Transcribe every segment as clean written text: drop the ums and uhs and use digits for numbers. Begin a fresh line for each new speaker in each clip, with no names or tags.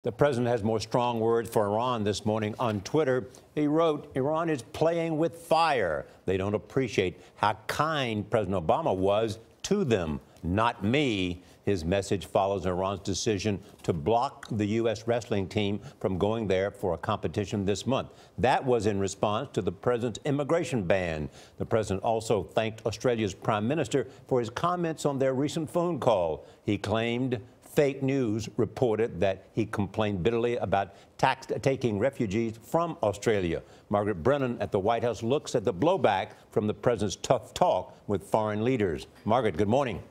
The president has more strong words for Iran this morning on Twitter. He wrote, "Iran is playing with fire. They don't appreciate how kind President Obama was to them, not me." His message follows Iran's decision to block the U.S. wrestling team from going there for a competition this month. That was in response to the president's immigration ban. The president also thanked Australia's prime minister for his comments on their recent phone call. He claimed fake news reported that he complained bitterly about taking refugees from Australia. Margaret Brennan at the White House looks at the blowback from the president's tough talk with foreign leaders. Margaret, good morning.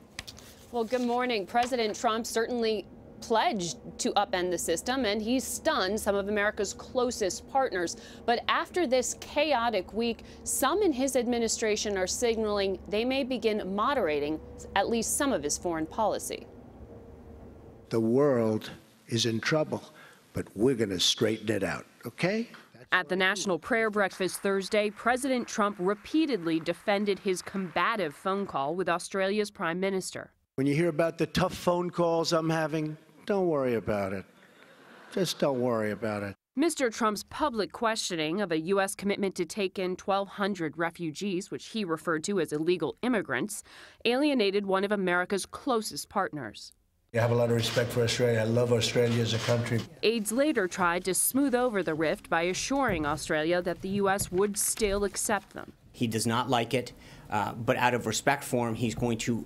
Well, good morning. President Trump certainly pledged to upend the system, and he's stunned some of America's closest partners. But after this chaotic week, some in his administration are signaling they may begin moderating at least some of his foreign policy.
The world is in trouble, but we're going to straighten it out, okay?
At the National Prayer Breakfast Thursday, President Trump repeatedly defended his combative phone call with Australia's Prime Minister.
When you hear about the tough phone calls I'm having, don't worry about it. Just don't worry about it.
Mr. Trump's public questioning of a U.S. commitment to take in 1,200 refugees, which he referred to as illegal immigrants, alienated one of America's closest partners.
I have a lot of respect for Australia. I love Australia as a country.
Aides later tried to smooth over the rift by assuring Australia that the U.S. would still accept them.
He does not like it, but out of respect for him, he's going to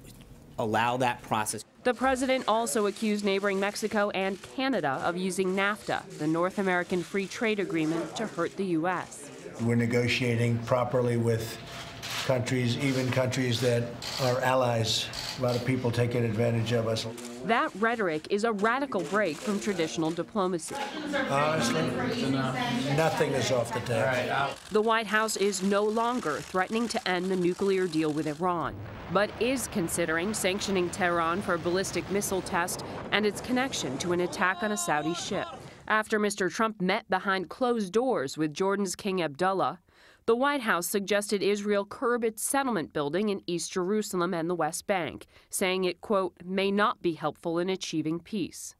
allow that process.
The president also accused neighboring Mexico and Canada of using NAFTA, the North American Free Trade Agreement, to hurt the U.S.
We're negotiating properly with countries, even countries that are allies. A lot of people taking advantage of us.
That rhetoric is a radical break from traditional diplomacy.
Honestly, nothing is off the table.
The White House is no longer threatening to end the nuclear deal with Iran, but is considering sanctioning Tehran for ballistic missile test and its connection to an attack on a Saudi ship. After Mr. Trump met behind closed doors with Jordan's King Abdullah, the White House suggested Israel curb its settlement building in East Jerusalem and the West Bank, saying it, quote, may not be helpful in achieving peace.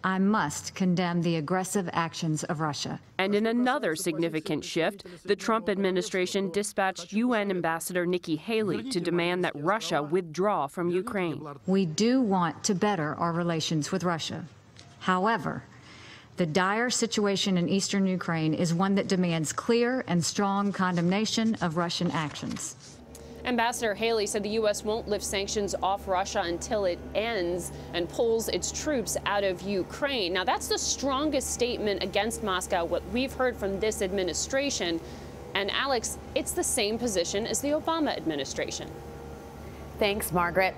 I must condemn the aggressive actions of Russia.
And in another significant shift, the Trump administration dispatched UN Ambassador Nikki Haley to demand that Russia withdraw from Ukraine.
We do want to better our relations with Russia. However, the dire situation in eastern Ukraine is one that demands clear and strong condemnation of Russian actions.
Ambassador Haley said the U.S. won't lift sanctions off Russia until it ends and pulls its troops out of Ukraine. Now, that's the strongest statement against Moscow, what we've heard from this administration. And Alex, it's the same position as the Obama administration.
Thanks, Margaret.